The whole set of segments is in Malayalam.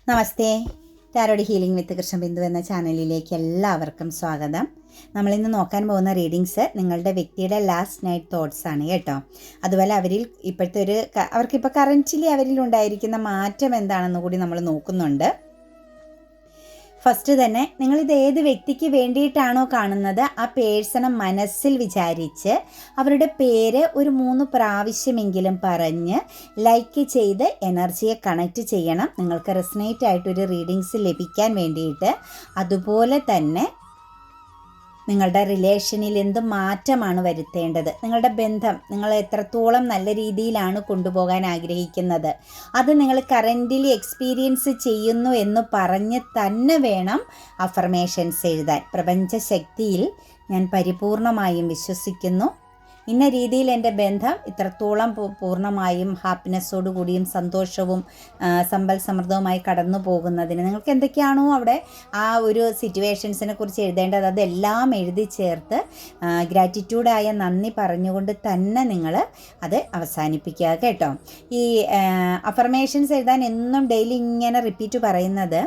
നമസ്തേ. ടാരോഡ് ഹീലിംഗ് വിത്ത് കൃഷ്ണബിന്ദു എന്ന ചാനലിലേക്ക് എല്ലാവർക്കും സ്വാഗതം. നമ്മളിന്ന് നോക്കാൻ പോകുന്ന റീഡിങ്സ് നിങ്ങളുടെ വ്യക്തിയുടെ ലാസ്റ്റ് നൈറ്റ് തോട്ട്സ് ആണ് കേട്ടോ. അതുപോലെ അവരിൽ ഇപ്പോഴത്തെ അവർക്കിപ്പോൾ കറൻറ്റ്ലി അവരിൽ ഉണ്ടായിരിക്കുന്ന മാറ്റം എന്താണെന്ന് കൂടി നമ്മൾ നോക്കുന്നുണ്ട്. ഫസ്റ്റ് തന്നെ നിങ്ങളിത് ഏത് വ്യക്തിക്ക് വേണ്ടിയിട്ടാണോ കാണുന്നത് ആ പേഴ്സണെ മനസ്സിൽ വിചാരിച്ച് അവരുടെ പേര് ഒരു 3 പ്രാവശ്യമെങ്കിലും പറഞ്ഞ് ലൈക്ക് ചെയ്ത് എനർജിയെ കണക്റ്റ് ചെയ്യണം, നിങ്ങൾക്ക് റെസനേറ്റ് ആയിട്ടൊരു റീഡിങ്സ് ലഭിക്കാൻ വേണ്ടിയിട്ട്. അതുപോലെ തന്നെ നിങ്ങളുടെ റിലേഷനിൽ എന്ത് മാറ്റമാണ് വരുത്തേണ്ടത്, നിങ്ങളുടെ ബന്ധം നിങ്ങൾ എത്രത്തോളം നല്ല രീതിയിലാണ് കൊണ്ടുപോകാൻ ആഗ്രഹിക്കുന്നത്, അത് നിങ്ങൾ കറൻ്റിലി എക്സ്പീരിയൻസ് ചെയ്യുന്നു എന്ന് പറഞ്ഞ് തന്നെ വേണം അഫർമേഷൻസ് എഴുതാൻ. പ്രപഞ്ചശക്തിയിൽ ഞാൻ പരിപൂർണമായും വിശ്വസിക്കുന്നു. ഇന്ന രീതിയിൽ എൻ്റെ ബന്ധം ഇത്രത്തോളം പൂർണ്ണമായും ഹാപ്പിനെസ്സോടു കൂടിയും സന്തോഷവും സമ്പൽ സമൃദ്ധവുമായി കടന്നു പോകുന്നതിന് നിങ്ങൾക്ക് എന്തൊക്കെയാണോ അവിടെ ആ ഒരു സിറ്റുവേഷൻസിനെ കുറിച്ച് എഴുതേണ്ടത് അതെല്ലാം എഴുതി ചേർത്ത് ഗ്രാറ്റിറ്റ്യൂഡായ നന്ദി പറഞ്ഞുകൊണ്ട് തന്നെ നിങ്ങൾ അത് അവസാനിപ്പിക്കുക കേട്ടോ. ഈ അഫർമേഷൻസ് എഴുതാൻ എന്നും ഡെയിലി ഇങ്ങനെ റിപ്പീറ്റ് പറയുന്നത്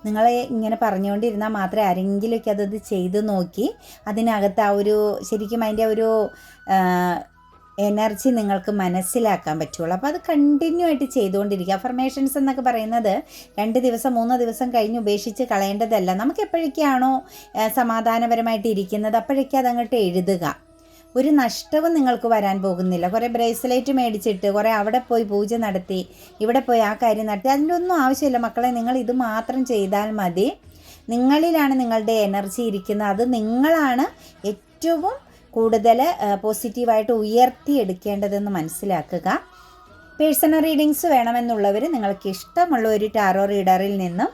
നിങ്ങളെ ഇങ്ങനെ പറഞ്ഞുകൊണ്ടിരുന്നാൽ മാത്രമേ ആരെങ്കിലുമൊക്കെ അതത് ചെയ്ത് നോക്കി അതിനകത്ത് ആ ഒരു ശരിക്കും അതിൻ്റെ ഒരു എനർജി നിങ്ങൾക്ക് മനസ്സിലാക്കാൻ പറ്റുള്ളൂ. അപ്പോൾ അത് കണ്ടിന്യൂ ആയിട്ട് ചെയ്തുകൊണ്ടിരിക്കുക. അഫർമേഷൻസ് എന്നൊക്കെ പറയുന്നത് 2 ദിവസം 3 ദിവസം കഴിഞ്ഞ് ഉപേക്ഷിച്ച് കളയേണ്ടതല്ല. നമുക്ക് എപ്പോഴൊക്കെയാണോ സമാധാനപരമായിട്ട് ഇരിക്കുന്നത് അപ്പോഴേക്കും അതങ്ങോട്ട് എഴുതുക. ഒരു നഷ്ടവും നിങ്ങൾക്ക് വരാൻ പോകുന്നില്ല. കുറേ ബ്രേസ്ലെറ്റ് മേടിച്ചിട്ട് കുറേ അവിടെ പോയി പൂജ നടത്തി ഇവിടെ പോയി ആ കാര്യം നടത്തി അതിൻ്റെ ഒന്നും ആവശ്യമില്ല മക്കളെ. നിങ്ങൾ ഇത് മാത്രം ചെയ്താൽ മതി. നിങ്ങളിലാണ് നിങ്ങളുടെ എനർജി ഇരിക്കുന്നത്. അത് നിങ്ങളാണ് ഏറ്റവും കൂടുതൽ പോസിറ്റീവായിട്ട് ഉയർത്തിയെടുക്കേണ്ടതെന്ന് മനസ്സിലാക്കുക. പേഴ്സണൽ റീഡിങ്സ് വേണമെന്നുള്ളവർ നിങ്ങൾക്ക് ഇഷ്ടമുള്ള ഒരു ടാറോ റീഡറിൽ നിന്നും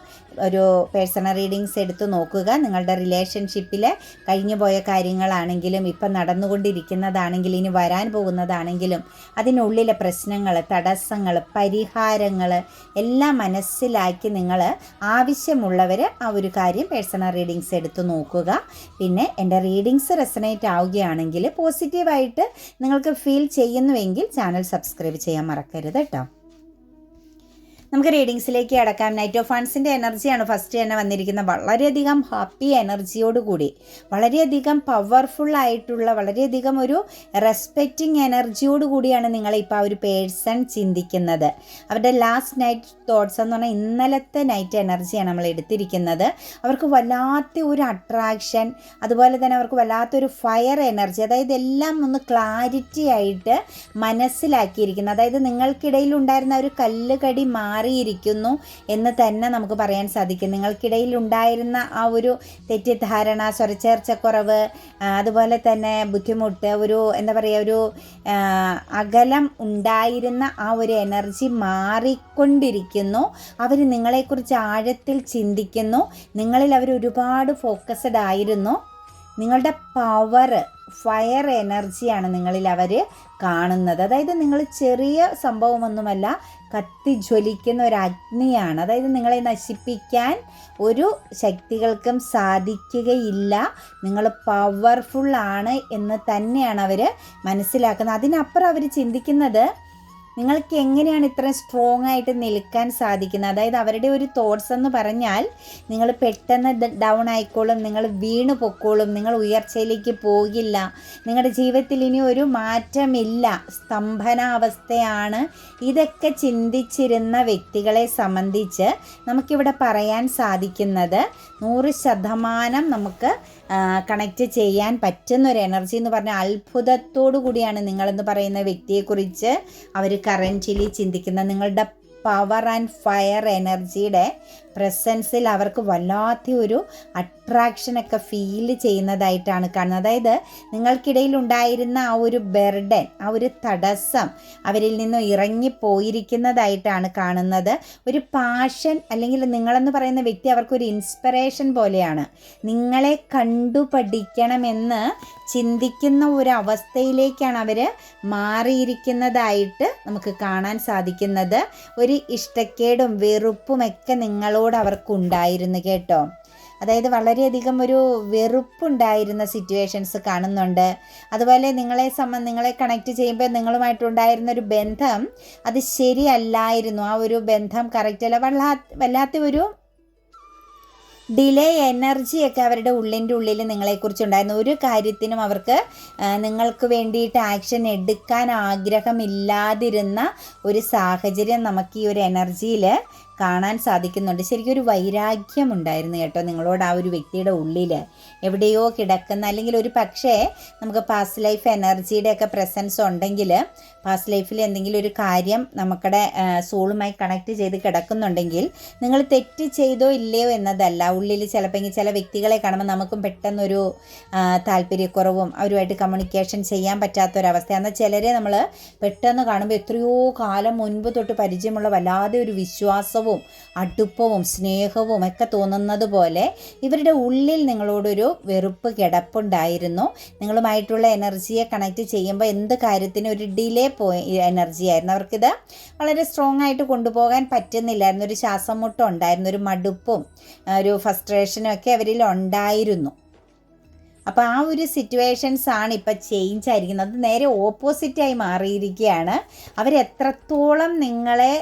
ഒരു പേഴ്സണൽ റീഡിങ്സ് എടുത്ത് നോക്കുക. നിങ്ങളുടെ റിലേഷൻഷിപ്പിൽ കഴിഞ്ഞു പോയ കാര്യങ്ങളാണെങ്കിലും ഇപ്പം നടന്നുകൊണ്ടിരിക്കുന്നതാണെങ്കിലും ഇനി വരാൻ പോകുന്നതാണെങ്കിലും അതിനുള്ളിലെ പ്രശ്നങ്ങൾ, തടസ്സങ്ങൾ, പരിഹാരങ്ങൾ എല്ലാം മനസ്സിലാക്കി നിങ്ങൾ ആവശ്യമുള്ളവർ ആ ഒരു കാര്യം പേഴ്സണൽ റീഡിങ്സ് എടുത്ത് നോക്കുക. പിന്നെ എൻ്റെ റീഡിങ്സ് റെസനേറ്റ് ആവുകയാണെങ്കിൽ പോസിറ്റീവായിട്ട് നിങ്ങൾക്ക് ഫീൽ ചെയ്യുന്നുവെങ്കിൽ ചാനൽ സബ്സ്ക്രൈബ് ചെയ്യാൻ മറക്കരുത് കേട്ടോ. നമുക്ക് റീഡിങ്സിലേക്ക് അടക്കാം. നൈറ്റ് ഓഫ് വൺസിൻ്റെ എനർജിയാണ് ഫസ്റ്റ് തന്നെ വന്നിരിക്കുന്നത്. വളരെയധികം ഹാപ്പി എനർജിയോടുകൂടി, വളരെയധികം പവർഫുള്ളായിട്ടുള്ള, വളരെയധികം ഒരു റെസ്പെക്റ്റിംഗ് എനർജിയോട് കൂടിയാണ് നിങ്ങളിപ്പോൾ ആ ഒരു പേഴ്സൺ ചിന്തിക്കുന്നത്. അവരുടെ ലാസ്റ്റ് നൈറ്റ് തോട്ട്സ് എന്ന് പറഞ്ഞാൽ ഇന്നലത്തെ നൈറ്റ് എനർജിയാണ് നമ്മൾ എടുത്തിരിക്കുന്നത്. അവർക്ക് വല്ലാത്ത ഒരു അട്രാക്ഷൻ, അതുപോലെ തന്നെ അവർക്ക് വല്ലാത്തൊരു ഫയർ എനർജി, അതായത് എല്ലാം ഒന്ന് ക്ലാരിറ്റി ആയിട്ട് മനസ്സിലാക്കിയിരിക്കുന്നു. അതായത് നിങ്ങൾക്കിടയിൽ ഉണ്ടായിരുന്ന ഒരു കല്ലുകടി മാറിയിരിക്കുന്നു എന്ന് തന്നെ നമുക്ക് പറയാൻ സാധിക്കും. നിങ്ങൾക്കിടയിൽ ഉണ്ടായിരുന്ന ആ ഒരു തെറ്റിദ്ധാരണ, സ്വരച്ചേർച്ചക്കുറവ്, അതുപോലെ തന്നെ ബുദ്ധിമുട്ട്, ഒരു എന്താ പറയുക, ഒരു അകലം ഉണ്ടായിരുന്ന ആ ഒരു എനർജി മാറിക്കൊണ്ടിരിക്കുന്നു. അവർ നിങ്ങളെക്കുറിച്ച് ആഴത്തിൽ ചിന്തിക്കുന്നു. നിങ്ങളിൽ അവർ ഒരുപാട് ഫോക്കസ്ഡ് ആയിരുന്നു. നിങ്ങളുടെ പവർ, ഫയർ എനർജിയാണ് നിങ്ങളിൽ അവർ കാണുന്നത്. അതായത് നിങ്ങൾ ചെറിയ സംഭവമൊന്നുമല്ല, കത്തി ജ്വലിക്കുന്ന ഒരു അഗ്നിയാണ്. അതായത് നിങ്ങളെ നശിപ്പിക്കാൻ ഒരു ശക്തികൾക്കും സാധിക്കുകയില്ല. നിങ്ങൾ പവർഫുള്ളാണ് എന്ന് തന്നെയാണ് അവർ മനസ്സിലാക്കുന്നത്. അതിനപ്പുറം അവർ ചിന്തിക്കുന്നത് നിങ്ങൾക്ക് എങ്ങനെയാണ് ഇത്രയും സ്ട്രോങ് ആയിട്ട് നിൽക്കാൻ സാധിക്കുന്നത്. അതായത് അവരുടെ ഒരു തോട്ട്സ് എന്ന് പറഞ്ഞാൽ നിങ്ങൾ പെട്ടെന്ന് ഡൗൺ ആയിക്കോളും, നിങ്ങൾ വീണു പൊക്കോളും, നിങ്ങൾ ഉയർച്ചയിലേക്ക് പോകില്ല, നിങ്ങളുടെ ജീവിതത്തിൽ ഇനി ഒരു മാറ്റമില്ല, സ്തംഭനാവസ്ഥയാണ്. ഇതൊക്കെ ചിന്തിച്ചിരുന്ന വ്യക്തികളെ സംബന്ധിച്ച് നമുക്കിവിടെ പറയാൻ സാധിക്കുന്നത് 100% നമുക്ക് കണക്റ്റ് ചെയ്യാൻ പറ്റുന്നൊരു എനർജി എന്ന് പറഞ്ഞാൽ അത്ഭുതത്തോടു കൂടിയാണ് നിങ്ങളെന്ന് പറയുന്ന വ്യക്തിയെക്കുറിച്ച് അവർ കറൻറ്റ്ലി ചിന്തിക്കുന്നത്. നിങ്ങളുടെ പവർ ആൻഡ് ഫയർ എനർജിയുടെ പ്രസൻസിൽ അവർക്ക് വല്ലാത്ത ഒരു അട്രാക്ഷനൊക്കെ ഫീൽ ചെയ്യുന്നതായിട്ടാണ് കാണുന്നത്. അതായത് നിങ്ങൾക്കിടയിൽ ഉണ്ടായിരുന്ന ആ ഒരു ബർഡൻ, ആ ഒരു തടസ്സം അവരിൽ നിന്നും ഇറങ്ങിപ്പോയിരിക്കുന്നതായിട്ടാണ് കാണുന്നത്. ഒരു പാഷൻ, അല്ലെങ്കിൽ നിങ്ങളെന്ന് പറയുന്ന വ്യക്തി അവർക്കൊരു ഇൻസ്പിറേഷൻ പോലെയാണ്. നിങ്ങളെ കണ്ടുപഠിക്കണമെന്ന് ചിന്തിക്കുന്ന ഒരു അവസ്ഥയിലേക്കാണ് അവർ മാറിയിരിക്കുന്നതായിട്ട് നമുക്ക് കാണാൻ സാധിക്കുന്നത്. ഒരു ഇഷ്ടക്കേടും വെറുപ്പുമൊക്കെ നിങ്ങളോട് അവർക്കുണ്ടായിരുന്നു കേട്ടോ. അതായത് വളരെയധികം ഒരു വെറുപ്പുണ്ടായിരുന്ന സിറ്റുവേഷൻസ് കാണുന്നുണ്ട്. അതുപോലെ നിങ്ങളെ കണക്ട് ചെയ്യുമ്പോൾ നിങ്ങളുമായിട്ടുണ്ടായിരുന്ന ഒരു ബന്ധം അത് ശരിയല്ലായിരുന്നു. ആ ഒരു ബന്ധം കറക്റ്റ് അല്ല, വല്ലാത്ത ഒരു ഡിലേ എനർജിയൊക്കെ അവരുടെ ഉള്ളിൽ നിങ്ങളെക്കുറിച്ചുണ്ടായിരുന്നു. ഒരു കാര്യത്തിനും അവർക്ക് നിങ്ങൾക്ക് വേണ്ടിയിട്ട് ആക്ഷൻ എടുക്കാൻ ആഗ്രഹമില്ലാതിരുന്ന ഒരു സാഹചര്യം നമുക്ക് ഈ ഒരു എനർജിയിൽ കാണാൻ സാധിക്കുന്നുണ്ട്. ശരിക്കും ഒരു വൈരാഗ്യം ഉണ്ടായിരുന്നു കേട്ടോ നിങ്ങളോട് ആ ഒരു വ്യക്തിയുടെ ഉള്ളിൽ എവിടെയോ കിടക്കുന്ന, അല്ലെങ്കിൽ ഒരു പക്ഷേ നമുക്ക് പാസ്റ്റ് ലൈഫ് എനർജിയുടെ ഒക്കെ പ്രസൻസ് ഉണ്ടെങ്കിൽ പാസ്റ്റ് ലൈഫിൽ എന്തെങ്കിലും ഒരു കാര്യം നമുക്കടെ സോളുമായി കണക്ട് ചെയ്ത് കിടക്കുന്നുണ്ടെങ്കിൽ നിങ്ങൾ തെറ്റ് ചെയ്തോ ഇല്ലയോ എന്നതല്ല, ഉള്ളിൽ ചിലപ്പോൾ ചില വ്യക്തികളെ കാണുമ്പോൾ നമുക്കും പെട്ടെന്നൊരു താല്പര്യക്കുറവും അവരുമായിട്ട് കമ്മ്യൂണിക്കേഷൻ ചെയ്യാൻ പറ്റാത്തൊരവസ്ഥ. എന്നാൽ ചിലരെ നമ്മൾ പെട്ടെന്ന് കാണുമ്പോൾ എത്രയോ കാലം മുൻപ് തൊട്ട് പരിചയമുള്ള വല്ലാതെ ഒരു വിശ്വാസവും അടുപ്പവും സ്നേഹവും ഒക്കെ തോന്നുന്നത് പോലെ ഇവരുടെ ഉള്ളിൽ നിങ്ങളോടൊരു വെറുപ്പ് കിടപ്പുണ്ടായിരുന്നു. നിങ്ങളുമായിട്ടുള്ള എനർജിയെ കണക്ട് ചെയ്യുമ്പോൾ എന്ത് കാര്യത്തിനും ഒരു ഡിലേ എനർജി ആയിരുന്നു. അവർക്കിത് വളരെ സ്ട്രോങ് ആയിട്ട് കൊണ്ടുപോകാൻ പറ്റുന്നില്ലായിരുന്നു. ഒരു ശ്വാസം മുട്ടും ഉണ്ടായിരുന്നു, ഒരു മടുപ്പും ഒരു ഫ്രസ്ട്രേഷനും ഒക്കെ അവരിൽ ഉണ്ടായിരുന്നു. അപ്പോൾ ആ ഒരു സിറ്റുവേഷൻസ് ആണ് ഇപ്പോൾ ചേഞ്ച് ആയിരിക്കുന്നത്. അത് നേരെ ഓപ്പോസിറ്റായി മാറിയിരിക്കുകയാണ്. അവരെത്രത്തോളം നിങ്ങളെ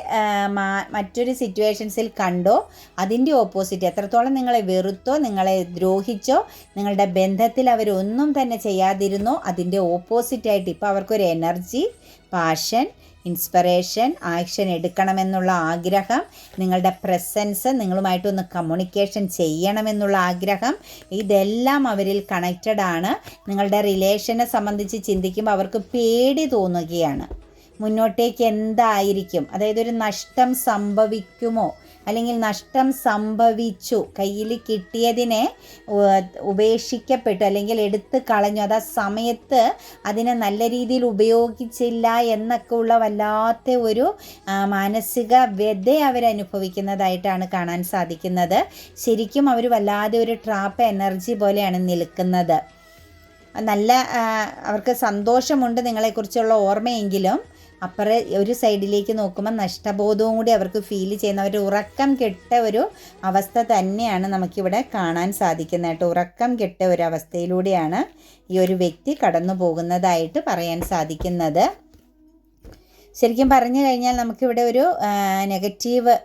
മറ്റൊരു സിറ്റുവേഷൻസിൽ കണ്ടോ അതിൻ്റെ ഓപ്പോസിറ്റ്, എത്രത്തോളം നിങ്ങളെ വെറുത്തോ നിങ്ങളെ ദ്രോഹിച്ചോ നിങ്ങളുടെ ബന്ധത്തിൽ അവരൊന്നും തന്നെ ചെയ്യാതിരുന്നോ അതിൻ്റെ ഓപ്പോസിറ്റായിട്ട് ഇപ്പോൾ അവർക്കൊരു എനർജി, പാഷൻ, ഇൻസ്പിറേഷൻ, ആക്ഷൻ എടുക്കണമെന്നുള്ള ആഗ്രഹം, നിങ്ങളുടെ പ്രസൻസ്, നിങ്ങളുമായിട്ടൊന്ന് കമ്മ്യൂണിക്കേഷൻ ചെയ്യണമെന്നുള്ള ആഗ്രഹം, ഇതെല്ലാം അവരിൽ കണക്റ്റഡ് ആണ്. നിങ്ങളുടെ റിലേഷനെ സംബന്ധിച്ച് ചിന്തിക്കുമ്പോൾ അവർക്ക് പേടി തോന്നുകയാണ്. മുന്നോട്ടേക്ക് എന്തായിരിക്കും, അതായത് ഒരു നഷ്ടം സംഭവിക്കുമോ, അല്ലെങ്കിൽ നഷ്ടം സംഭവിച്ചു, കയ്യിൽ കിട്ടിയതിനെ ഉപേക്ഷിക്കപ്പെട്ടു അല്ലെങ്കിൽ എടുത്ത് കളഞ്ഞു, അത് ആ സമയത്ത് അതിനെ നല്ല രീതിയിൽ ഉപയോഗിച്ചില്ല എന്നൊക്കെ ഉള്ള വല്ലാത്ത ഒരു മാനസിക വ്യത അവരനുഭവിക്കുന്നതായിട്ടാണ് കാണാൻ സാധിക്കുന്നത്. ശരിക്കും അവർ വല്ലാതെ ഒരു ട്രാപ്പ് എനർജി പോലെയാണ് നിൽക്കുന്നത്. നല്ല അവർക്ക് സന്തോഷമുണ്ട് നിങ്ങളെക്കുറിച്ചുള്ള ഓർമ്മയെങ്കിലും അപ്പുറം ഒരു സൈഡിലേക്ക് നോക്കുമ്പോൾ നഷ്ടബോധവും കൂടി അവർക്ക് ഫീൽ ചെയ്യുന്ന ഒരു ഉറക്കം കെട്ട ഒരു അവസ്ഥ തന്നെയാണ് നമുക്കിവിടെ കാണാൻ സാധിക്കുന്നത് കേട്ടോ. ഉറക്കം കെട്ട ഒരു അവസ്ഥയിലൂടെയാണ് ഈ ഒരു വ്യക്തി കടന്നു പോകുന്നതായിട്ട് പറയാൻ സാധിക്കുന്നത്. ശരിക്കും പറഞ്ഞു കഴിഞ്ഞാൽ നമുക്കിവിടെ ഒരു നെഗറ്റീവ്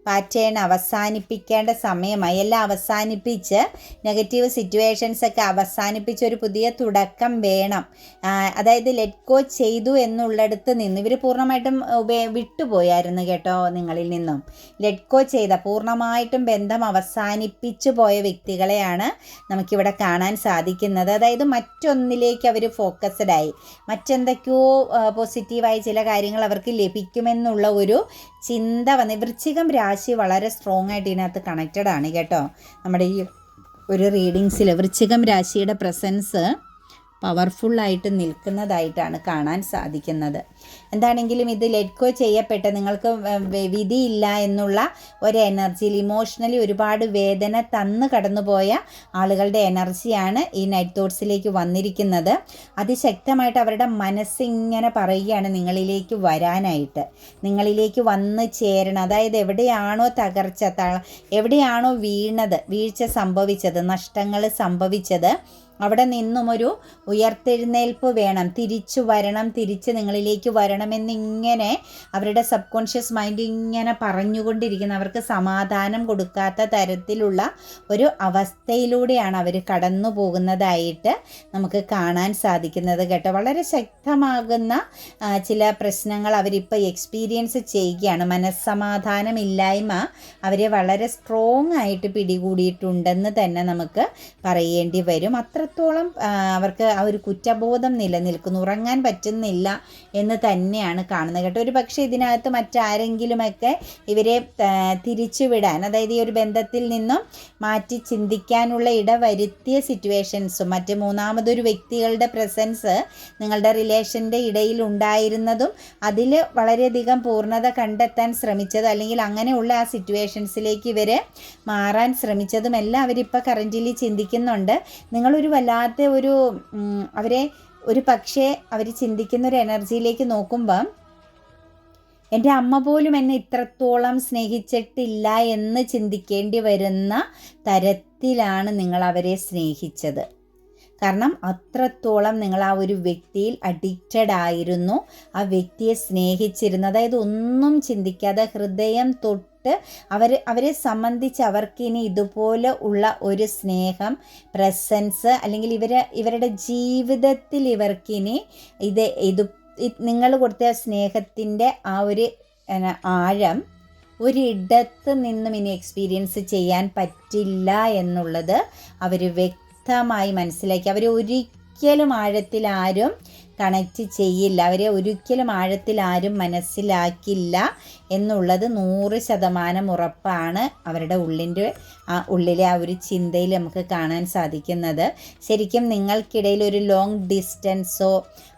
പാറ്റേൺ അവസാനിപ്പിക്കേണ്ട സമയമായി. എല്ലാം അവസാനിപ്പിച്ച് നെഗറ്റീവ് സിറ്റുവേഷൻസൊക്കെ അവസാനിപ്പിച്ച് ഒരു പുതിയ തുടക്കം വേണം. അതായത് ലെറ്റ് ഗോ ചെയ്തു എന്നുള്ളിടത്ത് നിന്ന് ഇവർ പൂർണ്ണമായിട്ടും വിട്ടുപോയായിരുന്നു കേട്ടോ. നിങ്ങളിൽ നിന്നും ലെറ്റ് ഗോ ചെയ്ത പൂർണ്ണമായിട്ടും ബന്ധം അവസാനിപ്പിച്ചു പോയ വ്യക്തികളെയാണ് നമുക്കിവിടെ കാണാൻ സാധിക്കുന്നത്. അതായത് മറ്റൊന്നിലേക്ക് അവർ ഫോക്കസ്ഡായി, മറ്റെന്തൊക്കെയോ പോസിറ്റീവായ ചില കാര്യങ്ങൾ അവർക്ക് ലഭിക്കുമെന്നുള്ള ഒരു ചിന്ത വന്ന് വൃശ്ചികം രാശി വളരെ സ്ട്രോങ് ആയിട്ട് ഇതിനകത്ത് കണക്റ്റഡ് ആണ് കേട്ടോ. നമ്മുടെ ഈ ഒരു റീഡിങ്സിൽ വൃശ്ചികം രാശിയുടെ പ്രസൻസ് പവർഫുള്ളായിട്ട് നിൽക്കുന്നതായിട്ടാണ് കാണാൻ സാധിക്കുന്നത്. എന്താണെങ്കിലും ഇത് ലെറ്റ് ഗോ ചെയ്യപ്പെട്ട നിങ്ങൾക്ക് വിധിയില്ല എന്നുള്ള ഒരു എനർജിയിൽ ഇമോഷണലി ഒരുപാട് വേദന തന്ന് കടന്നുപോയ ആളുകളുടെ എനർജിയാണ് ഈ നൈറ്റ് തോട്ട്സിലേക്ക് വന്നിരിക്കുന്നത്. അതിശക്തമായിട്ട് അവരുടെ മനസ്സിങ്ങനെ പറയുകയാണ് നിങ്ങളിലേക്ക് വരാനായിട്ട്, നിങ്ങളിലേക്ക് വന്ന് ചേരണം. അതായത് എവിടെയാണോ തകർച്ച, എവിടെയാണോ വീഴ്ച സംഭവിച്ചത്, നഷ്ടങ്ങൾ സംഭവിച്ചത്, അവിടെ നിന്നും ഒരു ഉയർത്തെഴുന്നേൽപ്പ് വേണം, തിരിച്ച് നിങ്ങളിലേക്ക് വരണമെന്നിങ്ങനെ അവരുടെ സബ് കോൺഷ്യസ് മൈൻഡ് ഇങ്ങനെ പറഞ്ഞുകൊണ്ടിരിക്കുന്ന, അവർക്ക് സമാധാനം കൊടുക്കാത്ത തരത്തിലുള്ള ഒരു അവസ്ഥയിലൂടെയാണ് അവർ കടന്നു പോകുന്നതായിട്ട് നമുക്ക് കാണാൻ സാധിക്കുന്നത് കേട്ടോ. വളരെ ശക്തമാകുന്ന ചില പ്രശ്നങ്ങൾ അവരിപ്പോൾ എക്സ്പീരിയൻസ് ചെയ്യുകയാണ്. മനസ്സമാധാനമില്ലായ്മ അവരെ വളരെ സ്ട്രോങ് ആയിട്ട് പിടികൂടിയിട്ടുണ്ടെന്ന് തന്നെ നമുക്ക് പറയേണ്ടി വരും. അത്രത്തോളം അവർക്ക് ആ ഒരു കുറ്റബോധം നിലനിൽക്കുന്നു, ഉറങ്ങാൻ പറ്റുന്നില്ല എന്ന് തന്നെയാണ് കാണുന്നത് കേട്ടോ. ഒരു പക്ഷേ ഇതിനകത്ത് മറ്റാരെങ്കിലുമൊക്കെ ഇവരെ തിരിച്ചുവിടാൻ, അതായത് ഈ ഒരു ബന്ധത്തിൽ നിന്നും മാറ്റി ചിന്തിക്കാനുള്ള ഇടവരുത്തിയ സിറ്റുവേഷൻസും മറ്റ് മൂന്നാമതൊരു വ്യക്തികളുടെ പ്രസൻസ് നിങ്ങളുടെ റിലേഷൻ്റെ ഇടയിൽ ഉണ്ടായിരുന്നതും അതിൽ വളരെയധികം പൂർണ്ണത കണ്ടെത്താൻ ശ്രമിച്ചത്, അല്ലെങ്കിൽ അങ്ങനെയുള്ള ആ സിറ്റുവേഷൻസിലേക്ക് ഇവർ മാറാൻ ശ്രമിച്ചതുമെല്ലാം അവരിപ്പോൾ കറൻ്റിലി ചിന്തിക്കുന്നുണ്ട്. നിങ്ങളൊരു വല്ലാത്ത അവരെ ഒരു പക്ഷേ അവർ ചിന്തിക്കുന്ന ഒരു എനർജിയിലേക്ക് നോക്കുമ്പം എൻ്റെ അമ്മ പോലും എന്നെ ഇത്രത്തോളം സ്നേഹിച്ചിട്ടില്ല എന്ന് ചിന്തിക്കേണ്ടി വരുന്ന തരത്തിലാണ് നിങ്ങൾ അവരെ സ്നേഹിച്ചത്. കാരണം അത്രത്തോളം നിങ്ങൾ ആ ഒരു വ്യക്തിയിൽ അഡിക്റ്റഡ് ആയിരുന്നു, ആ വ്യക്തിയെ സ്നേഹിച്ചിരുന്നു. അതായത് ഒന്നും ചിന്തിക്കാതെ ഹൃദയം തൊട്ട് അവരെ സംബന്ധിച്ച് അവർക്കിനി ഇതുപോലെ ഉള്ള ഒരു സ്നേഹം, പ്രസൻസ്, അല്ലെങ്കിൽ ഇവരുടെ ജീവിതത്തിൽ ഇവർക്കിനി നിങ്ങൾ കൊടുത്ത സ്നേഹത്തിൻ്റെ ആ ഒരു ആഴം ഒരിടത്ത് നിന്നും ഇനി എക്സ്പീരിയൻസ് ചെയ്യാൻ പറ്റില്ല എന്നുള്ളത് അവർ വ്യക്തമായി മനസ്സിലാക്കി. അവർ ഒരിക്കലും ആഴത്തിൽ ആരും കണക്റ്റ് ചെയ്യില്ല, അവരെ ഒരിക്കലും ആഴത്തിൽ ആരും മനസ്സിലാക്കില്ല എന്നുള്ളത് 100% ഉറപ്പാണ്. അവരുടെ ഉള്ളിലെ ആ ഒരു ചിന്തയിൽ നമുക്ക് കാണാൻ സാധിക്കുന്നത്. ശരിക്കും നിങ്ങൾക്കിടയിൽ ഒരു ലോങ് ഡിസ്റ്റൻസോ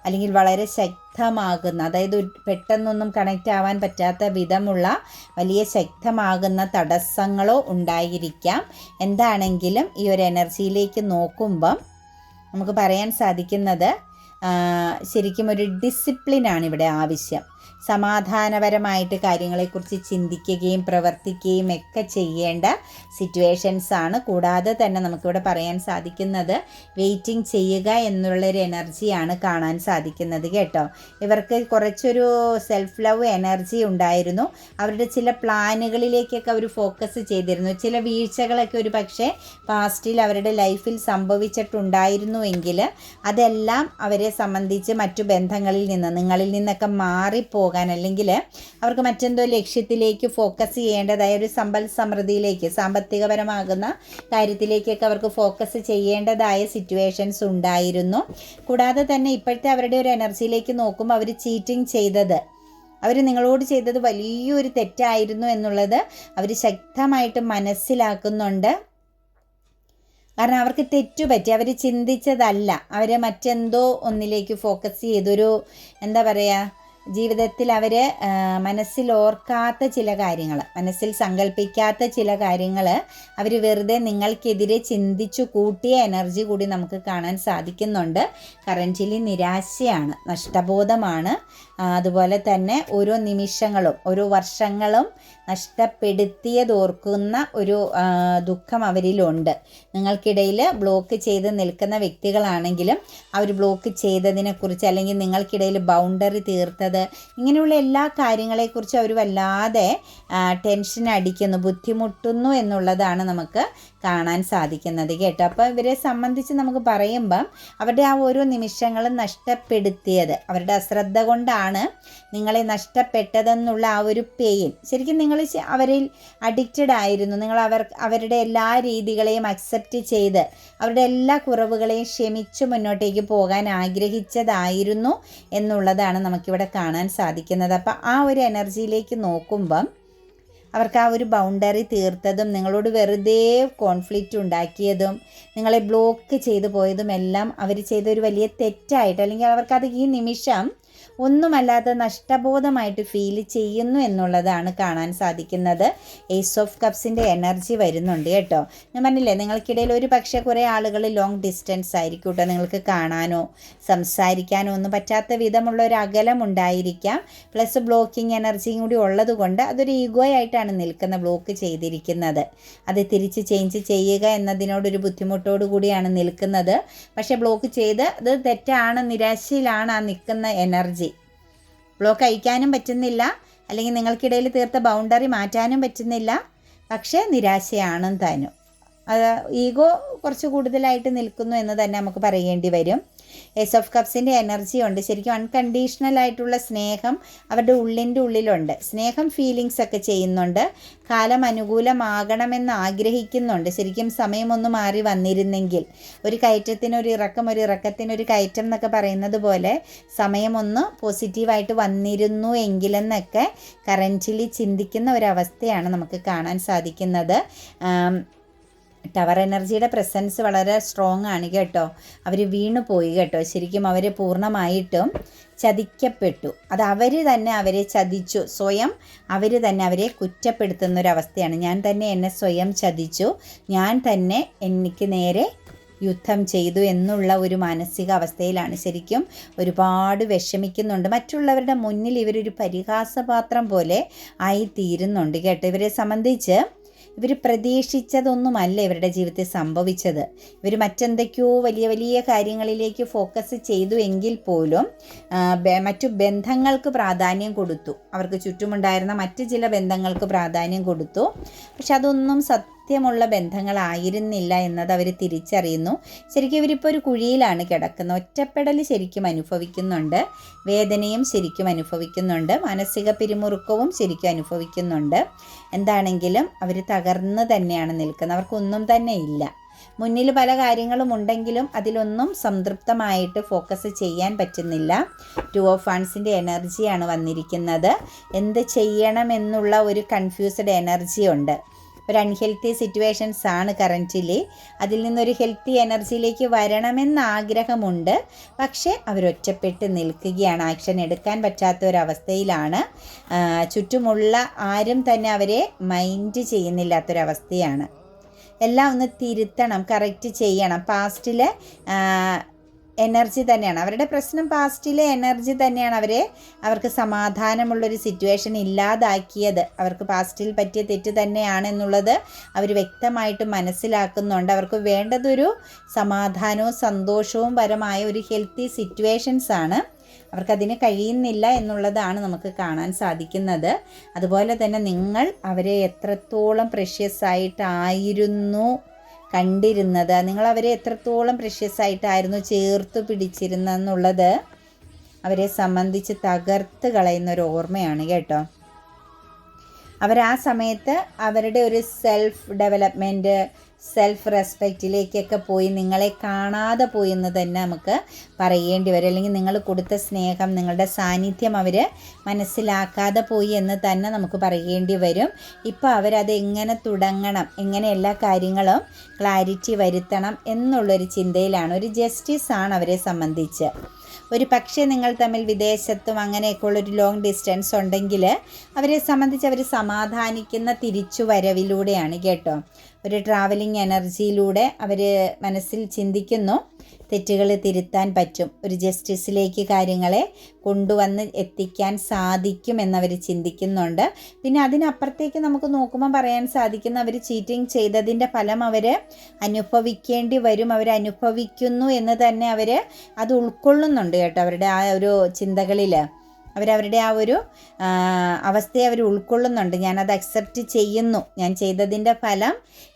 അല്ലെങ്കിൽ വളരെ ശക്തമാകുന്ന, അതായത് പെട്ടെന്നൊന്നും കണക്റ്റ് ആവാൻ പറ്റാത്ത വിധമുള്ള വലിയ ശക്തമാകുന്ന തടസ്സങ്ങളോ ഉണ്ടായിരിക്കാം. എന്താണെങ്കിലും ഈ ഒരു എനർജിയിലേക്ക് നോക്കുമ്പം നമുക്ക് പറയാൻ സാധിക്കുന്നത് ശരിക്കും ഒരു ഡിസിപ്ലിനാണ് ഇവിടെ ആവശ്യം. സമാധാനപരമായിട്ട് കാര്യങ്ങളെക്കുറിച്ച് ചിന്തിക്കുകയും പ്രവർത്തിക്കുകയും ഒക്കെ ചെയ്യേണ്ട സിറ്റുവേഷൻസാണ്. കൂടാതെ തന്നെ നമുക്കിവിടെ പറയാൻ സാധിക്കുന്നത് വെയിറ്റിംഗ് ചെയ്യുക എന്നുള്ളൊരു എനർജിയാണ് കാണാൻ സാധിക്കുന്നത് കേട്ടോ. ഇവർക്ക് കുറച്ചൊരു സെൽഫ് ലവ് എനർജി ഉണ്ടായിരുന്നു. അവരുടെ ചില പ്ലാനുകളിലേക്കൊക്കെ അവർ ഫോക്കസ് ചെയ്തിരുന്നു. ചില വീഴ്ചകളൊക്കെ ഒരു പക്ഷേ പാസ്റ്റിൽ അവരുടെ ലൈഫിൽ സംഭവിച്ചിട്ടുണ്ടായിരുന്നുവെങ്കിൽ അതെല്ലാം അവരെ സംബന്ധിച്ച് മറ്റു ബന്ധങ്ങളിൽ നിന്ന്, നിങ്ങളിൽ നിന്നൊക്കെ മാറിപ്പോകാൻ, അല്ലെങ്കിൽ അവർക്ക് മറ്റെന്തോ ലക്ഷ്യത്തിലേക്ക് ഫോക്കസ് ചെയ്യേണ്ടതായ ഒരു സമ്പൽ സമൃദ്ധിയിലേക്ക്, സാമ്പത്തികപരമാകുന്ന കാര്യത്തിലേക്കൊക്കെ അവർക്ക് ഫോക്കസ് ചെയ്യേണ്ടതായ സിറ്റുവേഷൻസ് ഉണ്ടായിരുന്നു. കൂടാതെ തന്നെ ഇപ്പോഴത്തെ അവരുടെ ഒരു എനർജിയിലേക്ക് നോക്കുമ്പോൾ അവർ ചീറ്റിംഗ് ചെയ്തത്, അവർ നിങ്ങളോട് ചെയ്തത് വലിയൊരു തെറ്റായിരുന്നു എന്നുള്ളത് അവർ ശക്തമായിട്ട് മനസ്സിലാക്കുന്നുണ്ട്. കാരണം അവർക്ക് തെറ്റുപറ്റി, അവർ ചിന്തിച്ചതല്ല, അവർ മറ്റെന്തോ ഒന്നിലേക്ക് ഫോക്കസ് ചെയ്തൊരു എന്താ പറയുക, ജീവിതത്തിൽ അവർ മനസ്സിൽ ഓർക്കാത്ത ചില കാര്യങ്ങൾ, മനസ്സിൽ സങ്കല്പിക്കാത്ത ചില കാര്യങ്ങൾ അവർ വെറുതെ നിങ്ങൾക്കെതിരെ ചിന്തിച്ചു കൂട്ടിയ എനർജി കൂടി നമുക്ക് കാണാൻ സാധിക്കുന്നുണ്ട്. കറൻറ്റ്ലി നിരാശയാണ്, നഷ്ടബോധമാണ്. അതുപോലെ തന്നെ ഓരോ നിമിഷങ്ങളും ഓരോ വർഷങ്ങളും നഷ്ടപ്പെടുത്തിയതോർക്കുന്ന ഒരു ദുഃഖം അവരിലുണ്ട്. നിങ്ങൾക്കിടയിൽ ബ്ലോക്ക് ചെയ്ത് നിൽക്കുന്ന വ്യക്തികളാണെങ്കിലും അവർ ബ്ലോക്ക് ചെയ്തതിനെക്കുറിച്ച്, അല്ലെങ്കിൽ നിങ്ങൾക്കിടയിൽ ബൗണ്ടറി തീർത്തത്, ഇങ്ങനെയുള്ള എല്ലാ കാര്യങ്ങളെക്കുറിച്ചും അവർ വല്ലാതെ ടെൻഷൻ അടിക്കുന്നു, ബുദ്ധിമുട്ടുന്നു എന്നുള്ളതാണ് നമുക്ക് കാണാൻ സാധിക്കുന്നത് കേട്ടോ. അപ്പോൾ ഇവരെ സംബന്ധിച്ച് നമുക്ക് പറയുമ്പം അവരുടെ ആ ഓരോ നിമിഷങ്ങളും നഷ്ടപ്പെടുത്തിയത് അവരുടെ അശ്രദ്ധ കൊണ്ടാണ് നിങ്ങളെ നഷ്ടപ്പെട്ടതെന്നുള്ള ആ ഒരു പെയിൻ, ശരിക്കും നിങ്ങൾ അവരിൽ അഡിക്റ്റഡ് ആയിരുന്നു. നിങ്ങൾ അവരുടെ എല്ലാ രീതികളെയും അക്സെപ്റ്റ് ചെയ്ത് അവരുടെ എല്ലാ കുറവുകളെയും ക്ഷമിച്ച് മുന്നോട്ടേക്ക് പോകാൻ ആഗ്രഹിച്ചതായിരുന്നു എന്നുള്ളതാണ് നമുക്കിവിടെ കാണാൻ സാധിക്കുന്നത്. അപ്പോൾ ആ ഒരു എനർജിയിലേക്ക് നോക്കുമ്പം അവർക്ക് ആ ഒരു ബൗണ്ടറി തീർത്തതും, നിങ്ങളോട് വെറുതെ കോൺഫ്ലിക്റ്റ് ഉണ്ടാക്കിയതും, നിങ്ങളെ ബ്ലോക്ക് ചെയ്തു പോയതും എല്ലാം അവർ ചെയ്തൊരു വലിയ തെറ്റായിട്ട്, അല്ലെങ്കിൽ അവർക്കത് ഈ നിമിഷം ഒന്നുമല്ലാതെ നഷ്ടബോധമായിട്ട് ഫീൽ ചെയ്യുന്നു എന്നുള്ളതാണ് കാണാൻ സാധിക്കുന്നത്. ഏസ് ഓഫ് കപ്സിൻ്റെ എനർജി വരുന്നുണ്ട് കേട്ടോ. ഞാൻ പറഞ്ഞില്ലേ, നിങ്ങൾക്കിടയിൽ ഒരു പക്ഷേ കുറേ ആളുകൾ ലോങ് ഡിസ്റ്റൻസ് ആയിരിക്കും കേട്ടോ. നിങ്ങൾക്ക് കാണാനോ സംസാരിക്കാനോ ഒന്നും പറ്റാത്ത വിധമുള്ള ഒരു അകലം ഉണ്ടായിരിക്കാം. പ്ലസ് ബ്ലോക്കിംഗ് എനർജിയും കൂടി ഉള്ളത് കൊണ്ട് അതൊരു ഈഗോയായിട്ടാണ് നിൽക്കുന്ന, ബ്ലോക്ക് ചെയ്തിരിക്കുന്നത്. അത് തിരിച്ച് ചേഞ്ച് ചെയ്യുക എന്നതിനോടൊരു ബുദ്ധിമുട്ടോടു കൂടിയാണ് നിൽക്കുന്നത്. പക്ഷേ ബ്ലോക്ക് ചെയ്ത് അത് തെറ്റാണ്, നിരാശയിലാണ് ആ നിൽക്കുന്ന എനർജി. ബ്ലോക്ക് അഴിക്കാനും പറ്റുന്നില്ല, അല്ലെങ്കിൽ നിങ്ങൾക്കിടയിൽ തീർത്ത ബൗണ്ടറി മാറ്റാനും പറ്റുന്നില്ല. പക്ഷേ നിരാശയാണ് താനും. അത് ഈഗോ കുറച്ച് കൂടുതലായിട്ട് നിൽക്കുന്നു എന്ന് തന്നെ നമുക്ക് പറയേണ്ടി വരും. ഏസ് ഓഫ് കപ്സിൻ്റെ എനർജി ഉണ്ട്. ശരിക്കും അൺകണ്ടീഷണൽ ആയിട്ടുള്ള സ്നേഹം അവരുടെ ഉള്ളിലുണ്ട്. സ്നേഹം ഫീലിങ്സ് ഒക്കെ ചെയ്യുന്നുണ്ട്. കാലം അനുകൂലമാകണമെന്ന് ആഗ്രഹിക്കുന്നുണ്ട്. ശരിക്കും സമയമൊന്ന് മാറി വന്നിരുന്നെങ്കിൽ, ഒരു കയറ്റത്തിനൊരു ഇറക്കം, ഒരു ഇറക്കത്തിനൊരു കയറ്റം എന്നൊക്കെ പറയുന്നത് പോലെ സമയമൊന്ന് പോസിറ്റീവായിട്ട് വന്നിരുന്നു എങ്കിലെന്നൊക്കെ കറൻറ്റ്ലി ചിന്തിക്കുന്ന ഒരവസ്ഥയാണ് നമുക്ക് കാണാൻ സാധിക്കുന്നത്. ടവർ എനർജിയുടെ പ്രസൻസ് വളരെ സ്ട്രോങ് ആണ് കേട്ടോ. അവർ വീണു പോയി കേട്ടോ. ശരിക്കും അവർ പൂർണ്ണമായിട്ടും ചതിക്കപ്പെട്ടു. അത് അവർ തന്നെ അവരെ ചതിച്ചു, സ്വയം അവർ തന്നെ അവരെ കുറ്റപ്പെടുത്തുന്നൊരവസ്ഥയാണ്. ഞാൻ തന്നെ എന്നെ സ്വയം ചതിച്ചു, ഞാൻ തന്നെ എനിക്ക് നേരെ യുദ്ധം ചെയ്തു എന്നുള്ള ഒരു മാനസിക അവസ്ഥയിലാണ്. ശരിക്കും ഒരുപാട് വിഷമിക്കുന്നുണ്ട്. മറ്റുള്ളവരുടെ മുന്നിൽ ഇവരൊരു പരിഹാസപാത്രം പോലെ ആയിത്തീരുന്നുണ്ട് കേട്ടോ. ഇവരെ സംബന്ധിച്ച് ഇവർ പ്രതീക്ഷിച്ചതൊന്നുമല്ല ഇവരുടെ ജീവിതത്തിൽ സംഭവിച്ചത്. ഇവർ മറ്റെന്തൊക്കെയോ വലിയ വലിയ കാര്യങ്ങളിലേക്ക് ഫോക്കസ് ചെയ്തു എങ്കിൽ പോലും മറ്റു ബന്ധങ്ങൾക്ക് പ്രാധാന്യം കൊടുത്തു. അവർക്ക് ചുറ്റുമുണ്ടായിരുന്ന മറ്റ് ചില ബന്ധങ്ങൾക്ക് പ്രാധാന്യം കൊടുത്തു. പക്ഷെ അതൊന്നും സത്യമുള്ള ബന്ധങ്ങളായിരുന്നില്ല എന്നത് അവർ തിരിച്ചറിയുന്നു. ശരിക്കും ഇവരിപ്പോൾ ഒരു കുഴിയിലാണ് കിടക്കുന്നത്. ഒറ്റപ്പെടൽ ശരിക്കും അനുഭവിക്കുന്നുണ്ട്, വേദനയും ശരിക്കും അനുഭവിക്കുന്നുണ്ട്, മാനസിക പിരിമുറുക്കവും ശരിക്കും അനുഭവിക്കുന്നുണ്ട്. എന്താണെങ്കിലും അവർ തകർന്ന് തന്നെയാണ് നിൽക്കുന്നത്. അവർക്കൊന്നും തന്നെ ഇല്ല. മുന്നിൽ പല കാര്യങ്ങളും ഉണ്ടെങ്കിലും അതിലൊന്നും സംതൃപ്തമായിട്ട് ഫോക്കസ് ചെയ്യാൻ പറ്റുന്നില്ല. 2 ഓഫ് വൺസിൻ്റെ എനർജിയാണ് വന്നിരിക്കുന്നത്. എന്ത് ചെയ്യണമെന്നുള്ള ഒരു കൺഫ്യൂസ്ഡ് എനർജി ഉണ്ട്. ഒരു അൺഹെൽത്തി സിറ്റുവേഷൻസ് ആണ് കറൻറ്റ്ലി. അതിൽ നിന്നൊരു ഹെൽത്തി എനർജിയിലേക്ക് വരണമെന്ന് ആഗ്രഹമുണ്ട്. പക്ഷേ അവരൊറ്റപ്പെട്ട് നിൽക്കുകയാണ്. ആക്ഷൻ എടുക്കാൻ പറ്റാത്ത ഒരവസ്ഥയിലാണ്. ചുറ്റുമുള്ള ആരും തന്നെ അവരെ മൈൻഡ് ചെയ്യുന്നില്ലാത്തൊരവസ്ഥയാണ്. എല്ലാം ഒന്ന് തിരുത്തണം, കറക്റ്റ് ചെയ്യണം. പാസ്റ്റിലെ എനർജി തന്നെയാണ് അവരുടെ പ്രശ്നം. പാസ്റ്റിലെ എനർജി തന്നെയാണ് അവർക്ക് സമാധാനമുള്ളൊരു സിറ്റുവേഷൻ ഇല്ലാതാക്കിയത്. അവർക്ക് പാസ്റ്റിൽ പറ്റിയ തെറ്റ് തന്നെയാണെന്നുള്ളത് അവർ വ്യക്തമായിട്ട് മനസ്സിലാക്കുന്നുണ്ട്. അവർക്ക് വേണ്ടതൊരു സമാധാനവും സന്തോഷവും പരമായ ഒരു ഹെൽത്തി സിറ്റുവേഷൻസ് ആണ്. അവർക്കതിന് കഴിയുന്നില്ല എന്നുള്ളതാണ് നമുക്ക് കാണാൻ സാധിക്കുന്നത്. അതുപോലെ തന്നെ നിങ്ങൾ അവരെ എത്രത്തോളം പ്രഷ്യസ് ആയിട്ടായിരുന്നു കണ്ടിരുന്നത്, നിങ്ങളവരെ എത്രത്തോളം പ്രഷ്യസ് ആയിട്ടായിരുന്നു ചേർത്ത് പിടിച്ചിരുന്നെന്നുള്ളത് അവരെ സംബന്ധിച്ച് തകർത്ത് കളയുന്ന ഒരു ഓർമ്മയാണ് കേട്ടോ. ആ സമയത്ത് അവരുടെ ഒരു സെൽഫ് ഡെവലപ്മെൻറ്റ്, സെൽഫ് റെസ്പെക്റ്റിലേക്കൊക്കെ പോയി നിങ്ങളെ കാണാതെ പോയി എന്ന് തന്നെ നമുക്ക് പറയേണ്ടി വരും. അല്ലെങ്കിൽ നിങ്ങൾ കൊടുത്ത സ്നേഹം, നിങ്ങളുടെ സാന്നിധ്യം അവർ മനസ്സിലാക്കാതെ പോയി എന്ന് തന്നെ നമുക്ക് പറയേണ്ടി വരും. ഇപ്പോൾ അവരത് എങ്ങനെ തുടങ്ങണം, എങ്ങനെ എല്ലാ കാര്യങ്ങളും ക്ലാരിറ്റി വരുത്തണം എന്നുള്ളൊരു ചിന്തയിലാണ്. ഒരു ജസ്റ്റിസാണ് അവരെ സംബന്ധിച്ച്. ഒരു പക്ഷേ നിങ്ങൾ തമ്മിൽ വിദേശത്തും അങ്ങനെയൊക്കെയുള്ളൊരു ലോങ് ഡിസ്റ്റൻസ് ഉണ്ടെങ്കിൽ അവരെ സംബന്ധിച്ച് അവർ സമാധാനിക്കുന്ന തിരിച്ചു വരവിലൂടെയാണ് കേട്ടോ. ഒരു ട്രാവലിംഗ് എനർജിയിലൂടെ അവർ മനസ്സിൽ ചിന്തിക്കുന്നു തെറ്റുകൾ തിരുത്താൻ പറ്റും, ഒരു ജസ്റ്റിസിലേക്ക് കാര്യങ്ങളെ കൊണ്ടുവന്ന് എത്തിക്കാൻ സാധിക്കും എന്നവർ ചിന്തിക്കുന്നുണ്ട്. പിന്നെ അതിനപ്പുറത്തേക്ക് നമുക്ക് നോക്കുമ്പോൾ പറയാൻ സാധിക്കുന്ന അവർ ചീറ്റിംഗ് ചെയ്തതിൻ്റെ ഫലം അവർ അനുഭവിക്കേണ്ടി വരും, അവരനുഭവിക്കുന്നു എന്ന് തന്നെ അവർ അത് ഉൾക്കൊള്ളുന്നുണ്ട് കേട്ടോ. അവരുടെ ആ ഒരു ചിന്തകളിൽ അവരവരുടെ ആ ഒരു അവസ്ഥയെ അവർ ഉൾക്കൊള്ളുന്നുണ്ട്. ഞാനത് അക്സെപ്റ്റ് ചെയ്യുന്നു, ഞാൻ ചെയ്തതിൻ്റെ ഫലം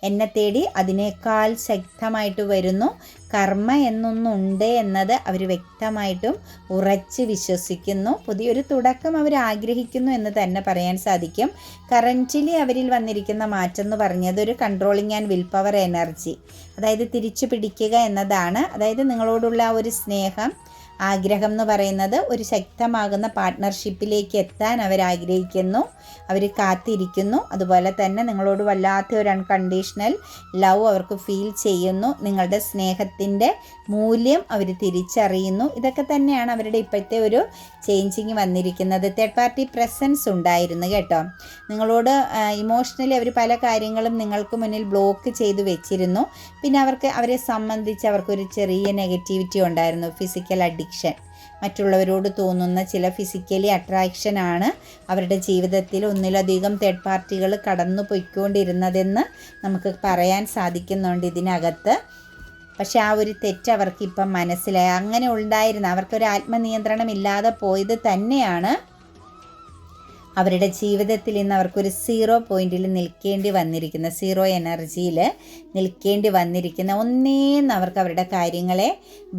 എന്നെ തേടി അതിനേക്കാൾ ശക്തമായിട്ട് വരുന്നു, കർമ്മ എന്നൊന്നുണ്ട് എന്നത് അവർ വ്യക്തമായിട്ടും ഉറച്ച് വിശ്വസിക്കുന്നു. പുതിയൊരു തുടക്കം അവർ ആഗ്രഹിക്കുന്നു എന്ന് തന്നെ പറയാൻ സാധിക്കും. കറൻറ്റ്ലി അവരിൽ വന്നിരിക്കുന്ന മാറ്റം എന്ന് പറഞ്ഞത് ഒരു controlling and will power energy, അതായത് തിരിച്ചു പിടിക്കുക എന്നതാണ്. അതായത് നിങ്ങളോടുള്ള ആ ഒരു സ്നേഹം, ആഗ്രഹം എന്ന് പറയുന്നത് ഒരു ശക്തമാകുന്ന പാർട്ട്ണർഷിപ്പിലേക്ക് എത്താൻ അവരാഗ്രഹിക്കുന്നു, അവർ കാത്തിരിക്കുന്നു. അതുപോലെ തന്നെ നിങ്ങളോട് വല്ലാത്ത ഒരു അൺകണ്ടീഷണൽ ലവ് അവർക്ക് ഫീൽ ചെയ്യുന്നു. നിങ്ങളുടെ സ്നേഹത്തിൻ്റെ മൂല്യം അവർ തിരിച്ചറിയുന്നു. ഇതൊക്കെ തന്നെയാണ് അവരുടെ ഇപ്പോഴത്തെ ഒരു ചേഞ്ചിങ് വന്നിരിക്കുന്നത്. തേർഡ് പാർട്ടി പ്രസൻസ് ഉണ്ടായിരുന്നു കേട്ടോ. നിങ്ങളോട് ഇമോഷണലി അവർ പല കാര്യങ്ങളും നിങ്ങൾക്ക് മുന്നിൽ ബ്ലോക്ക് ചെയ്ത് വെച്ചിരുന്നു. പിന്നെ അവരെ സംബന്ധിച്ച് അവർക്കൊരു ചെറിയ നെഗറ്റിവിറ്റി ഉണ്ടായിരുന്നു. ഫിസിക്കൽ അഡിക്ഷൻ, മറ്റുള്ളവരോട് തോന്നുന്ന ചില ഫിസിക്കലി അട്രാക്ഷനാണ് അവരുടെ ജീവിതത്തിൽ ഒന്നിലധികം തേർഡ് പാർട്ടികൾ കടന്നു പോയിക്കൊണ്ടിരുന്നതെന്ന് നമുക്ക് പറയാൻ സാധിക്കുന്നുണ്ട് ഇതിനകത്ത്. പക്ഷെ ആ ഒരു തെറ്റ് അവർക്കിപ്പം മനസ്സിലായി. അങ്ങനെ ഉണ്ടായിരുന്ന അവർക്കൊരു ആത്മനിയന്ത്രണം ഇല്ലാതെ പോയത് തന്നെയാണ് അവരുടെ ജീവിതത്തിൽ ഇന്ന് അവർക്കൊരു 0 പോയിന്റിൽ നിൽക്കേണ്ടി വന്നിരിക്കുന്ന, 0 എനർജിയിൽ നിൽക്കേണ്ടി വന്നിരിക്കുന്ന. ഒന്നേന്ന് അവർക്ക് അവരുടെ കാര്യങ്ങളെ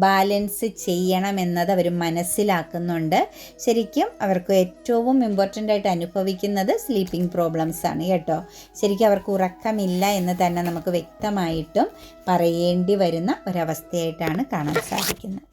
ബാലൻസ് ചെയ്യണമെന്നത് അവർ മനസ്സിലാക്കുന്നുണ്ട്. ശരിക്കും അവർക്ക് ഏറ്റവും ഇമ്പോർട്ടൻ്റ് ആയിട്ട് അനുഭവിക്കുന്നത് സ്ലീപ്പിംഗ് പ്രോബ്ലംസ് ആണ് കേട്ടോ. ശരിക്കും അവർക്ക് ഉറക്കമില്ല എന്ന് തന്നെ നമുക്ക് വ്യക്തമായിട്ടും പറയേണ്ടി വരുന്ന ഒരവസ്ഥയായിട്ടാണ് കാണാൻ സാധിക്കുന്നത്.